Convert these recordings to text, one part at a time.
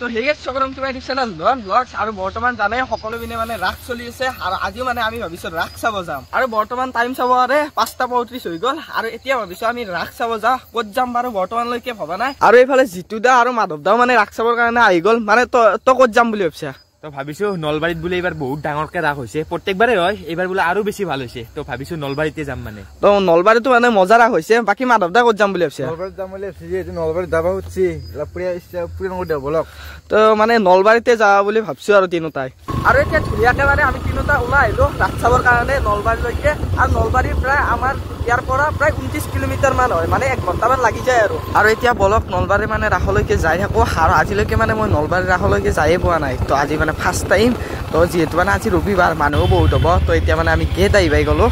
তো হেগে সকলম তোমাৰ YouTube channel lawn blogs আৰু বৰ্তমান জানে সকলো পিনে মানে ৰাস চলি আছে আৰু আজিও মানে আমি ভাবিছো ৰাস চাব যাম আৰু বৰ্তমান টাইম চাব আৰে 5:35 হৈ গল আৰু এতিয়া ভাবিছো আমি ৰাস চাব যা ক'ত যাম বাৰু বৰ্তমানলৈকে ভবা নাই আৰু এইফালে জিতু দা আৰু মাধৱ দাও মানে ৰাস চাবৰ কাৰণে আহি গল মানে তো ক'ত যাম বুলি ভাবিছা তো ভাবিছো নলবাৰীত বুলে এবাৰ বহুত ডাঙৰকে ৰাস হৈছে প্ৰত্যেকবাৰে হয় এবাৰ বুলে আৰু বেছি ভাল হৈছে তো ভাবিছো নলবাৰীতে যাম মানে তো নলবাৰীতো মানে মজা ৰাস হৈছে বাকি মাধৱ দা ক'ত যাম বুলি ভাবিছা নলবাৰীত যাম বুলি ভাবিছি যে নলবাৰীত যাব উঠছি লাপুৰিয়া ইচ্ছা পুৰি নগৰ দেৱলক তো মানে নলবাৰীতে যাবা বুলি ভাবছো আৰু তিনোটাই আৰু এতিয়া ধুনীয়াকে মানে আমি তিনোটা ওলাই আহিলো ৰাস চাবৰ কাৰণে নলবাৰীলৈকে আৰু নলবাৰীৰ প্ৰায় আমাৰ ইয়াৰ পৰা প্ৰায় 29 কিলোমিটাৰ মান হয় মানে 1 ঘণ্টামান লাগি যায় আৰু এতিয়া বলক নলবাৰী মানে ৰাসলৈকে যাই থাকো আৰু আজিলৈকে মানে মই নলবাৰী ৰাসলৈকে যায়ে পোৱা নাই তো আজি মানে ফাৰ্ষ্ট টাইম তো যিহেতু মানে আজি ৰবিবাৰ মানুহো বহুত হ'ব তো এতিয়া মানে আমি গেট আহি পাই গলো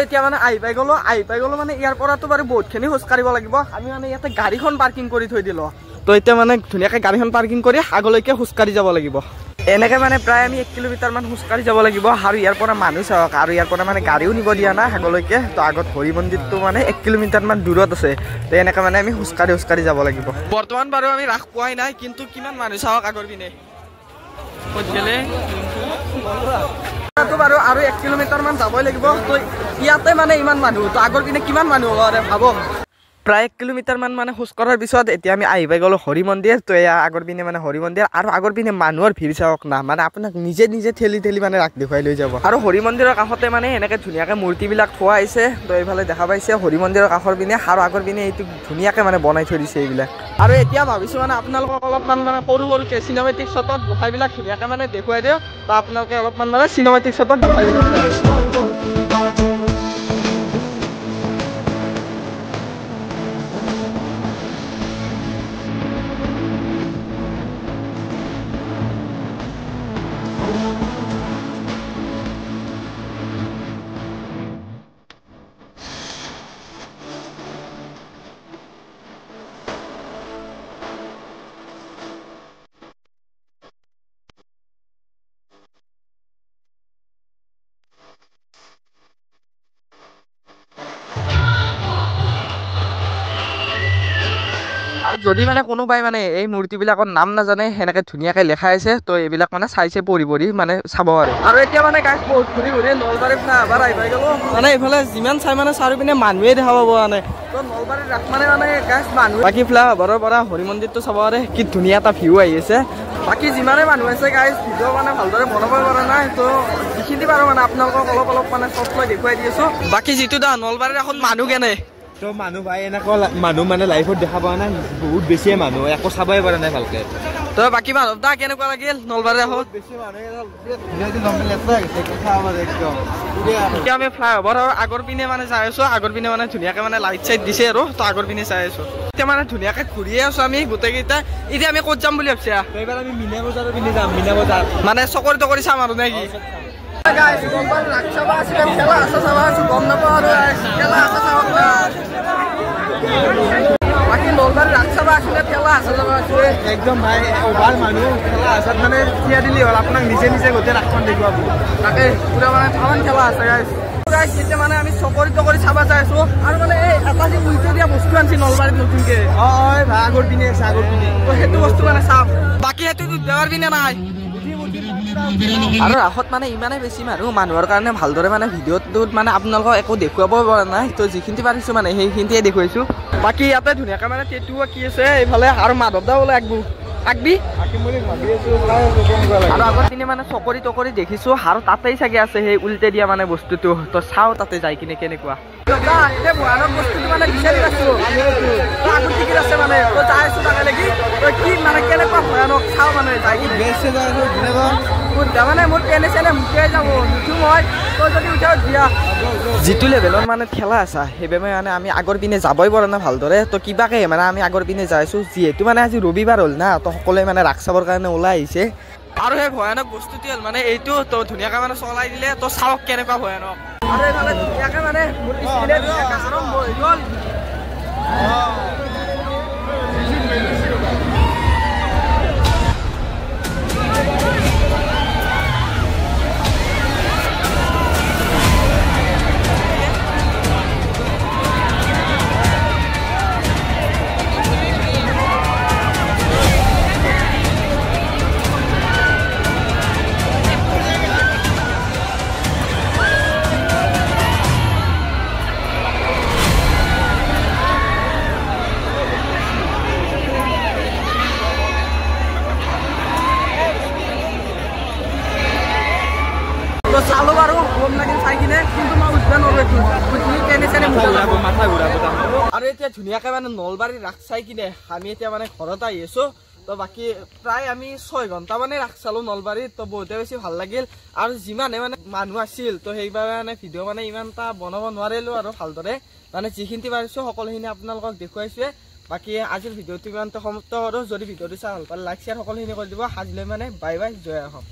এতিয়া মানে আহি পাই গলো মানে ইয়াৰ পৰাতো বাৰু বহুতখিনি খোজ কাঢ়িব লাগিব আমি মানে ইয়াতে গাড়ীখন পাৰ্কিং কৰি থৈ দিলো তো এতিয়া মানে ধুনীয়াকে গাড়ীখন পাৰ্কিং কৰি আগলৈকে খোজ কাঢ়ি যাব লাগিব এনেকে মানে প্ৰায় আমি 1 কিলোমিটাৰ মান খোজ কাঢ়ি যাব লাগিব আৰু ইয়াৰ পৰা মানুহ চাওক আৰু ইয়াৰ পৰা মানে গাড়ীও নিব দিয়া নাই আগলৈকে তো আগত হৰি মন্দিৰটো মানে 1 কিলোমিটাৰ মান দূৰত আছে তো এনেকে মানে আমি খোজ কাঢ়ি যাব লাগিব বৰ্তমান বাৰু আমি ৰাস পোৱাই নাই কিন্তু কিমান মানুহ চাওক আগৰ পিনে ক'ত গেলে তো বাৰু আৰু 1 কিলোমিটাৰ মান যাবই লাগিব তো ইয়াতে মানে ইমান মানুহ তো আগৰ পিনে কিমান মানুহ হ'ব ভাবক প্ৰায় 1 কিলোমিটাৰ মান মানে খোজ কঢ়াৰ পিছত এতিয়া আমি আহি পাই গলো হৰি মন্দিৰ তো এয়া আগৰ পিনে মানে হৰি মন্দিৰ আৰু আগৰ পিনে মানুহৰ ভিৰ চাওক না মানে আপোনাক নিজে ঠেলি মানে ৰাস দেখুৱাই লৈ যাব আৰু হৰি মন্দিৰৰ কাষতে মানে এনেকে ধুনীয়াকে মূৰ্তিবিলাক থোৱা হৈছে তো এইফালে দেখা পাইছে হৰি মন্দিৰৰ কাষৰ পিনে আৰু আগৰ পিনে এইটো ধুনীয়াকে মানে বনাই থৈ দিছে এইবিলাক আৰু এতিয়া ভাবিছো মানে আপোনালোকক অলপমান মানে সৰুকে চিনেমেটিক শ্বটত গোসাইবিলাক ধুনীয়াকে মানে দেখুৱাই দিওঁ তো আপোনালোকে অলপমান মানে চিনেমেটিক শ্বটত দেখুৱাই দিব যদি মানে কোনোবাই মানে এই মূৰ্তিবিলাকৰ নাম নাজানে সেনেকে ধুনীয়াকে লেখা আছে তো এইবিলাক মানে চাইছে পঢ়ি মানে চাব আৰু এতিয়া মানে গাইজ বহুত ঘূৰি নলবাৰীত না এবাৰ আহি পাই গলো মানে এইফালে যিমান চাই মানে চাৰি পিনে মানুহে দেখা পাব মানে তো নলবাৰীত ৰাস মানে গাইজ মানুহ বাকী ফ্লাইঅভাৰৰ পৰা হৰি মন্দিৰটো চাব পাৰে কি ধুনীয়া এটা ভিউ আহি আছে বাকী যিমানে মানুহ আছে গাইজ ভিডিঅ' মানে ভালদৰে বনাব পৰা নাই তো যিখিনি পাৰো মানে আপোনালোকক অলপ মানে চব মই দেখুৱাই দি আছো বাকী যিটো দা নলবাৰীত এখন মানুহ কেনে তো মানুহ ভাই এনেকুৱা মানুহ মানে লাইফত দেখা পোৱা নাই বহুত বেছিয়ে মানুহ একো চাবই পৰা নাই ভালকে তো বাকী মাধৱ দা কেনেকুৱা লাগিল নলবাৰী ৰাসত বেছি মানুহ এতিয়া আমি ফ্লাইঅভাৰ আগৰ পিনে মানে চাই আছো আগৰ পিনে মানে ধুনীয়াকে মানে লাইট চাইট দিছে আৰু তো আগৰ পিনে চাই আছো এতিয়া মানে ধুনীয়াকে ঘূৰিয়ে আছো আমি গোটেইকেইটা এতিয়া আমি ক'ত যাম বুলি ভাবিছা এইবাৰ আমি মিনা বজাৰৰ পিনে যাম মিনা বজাৰ মানে চকৰি তকৰি চাম আৰু নে কি guys গম্বাল ৰাখ চাবা আছে খেলা আছে চাবা আছে গম নাপাওঁ আৰু খেলা আছে চাবা বাকী নলবাৰী ৰাস চাবা আছে খেলা আছে চাবা আছে একদম ভাই অভাৰ মানুহ খেলা আছাত মানে থিয়া দিলি হ'ল আপোনাক নিজে গোটেই ৰাসখন দেখুৱাব তাকে পুৰা মানে ঠামান খেলা আছে গাইজ এতিয়া মানে আমি চকৰি তকৰি চাবা চাই আছো আৰু মানে এই এটা যে উইটো দিয়া বস্তু আনছি নলবাৰীত নতুনকে ভাই আগৰ পিনে আছে আগৰ পিনে সেইটো বস্তু মানে চাম বাকী সেইটো দেৱাৰ পিনে নাই আৰু ৰাসত মানে ইমানে বেছি মানুহৰ কাৰণে ভালদৰে মানে ভিডিঅ'টোত মানে আপোনালোকক একো দেখুৱাব পৰা নাই তো যিখিনি পাৰিছো মানে সেইখিনিয়ে দেখুৱাইছো বাকী ইয়াতে ধুনীয়াকে মানে টেটু আঁকি আছে এইফালে আৰু মাধৱ দা বোলে আঁকবি আৰু আগত পিনে মানে চকৰি তকৰি দেখিছো আৰু তাতেই চাগে আছে সেই উল্টে দিয়া মানে বস্তুটো তো চাও তাতে যাই কিনে কেনেকুৱা ভয়ানক বস্তুটো মানে বিচাৰি আছো আগত টিকেট আছে মানে যাই আছো তাকে লাগি কি মানে কেনেকুৱা ভয়ানক চাও মানে যাই মানে মোৰ পেনে চেনে মুঠিয়াই যাব নুঠো মই তই যদি উঠাও দিয়া যিটো লেভেলৰ মানে ঠেলা আছা সেইবাবে মানে আমি আগৰ পিনে যাবই পৰা নাই ভালদৰে তো কিবাকে মানে আমি আগৰ পিনে যাই আছো যিহেতু মানে আজি ৰবিবাৰ হ'ল না তো সকলোৱে মানে ৰাস চাবৰ কাৰণে ওলাই আহিছে আৰু সেই ভয়ানক বস্তুটো হ'ল মানে এইটো তো ধুনীয়াকে মানে চলাই দিলে তো চাওক কেনেকুৱা ভয়ানক আৰু এইফালে ধুনীয়াকে মানে মোৰ পিছপিনে ধুনীয়াকে আৰম্ভ হৈ গ'ল কিন্তু মই উঠবা নোৱাৰো উঠলি তেনে তেনে মাথা ঘূৰাব আৰু এতিয়া ধুনীয়াকে মানে নলবাৰী ৰাস চাই কিনে আমি এতিয়া মানে ঘৰত আহি আছো তো বাকি প্ৰায় আমি 6 ঘণ্টা মানে ৰাস চালো নলবাৰীত তো বহুতে বেছি ভাল লাগিল আৰু যিমানে মানে মানুহ আছিল তো সেইবাবে মানে ভিডিঅ' মানে ইমান এটা বনাব নোৱাৰিলো আৰু ভালদৰে মানে যিখিনি পাৰিছো সকলোখিনি আপোনালোকক দেখুৱাইছোৱে বাকি আজিৰ ভিডিঅ'টো ইমানতে সমাপ্ত কৰো যদি ভিডিঅ'টো চাই ভাল পালে লাইক শ্বেয়াৰ সকলোখিনি কৰি দিব আজিলৈ মানে বাই বাই জয় অসম।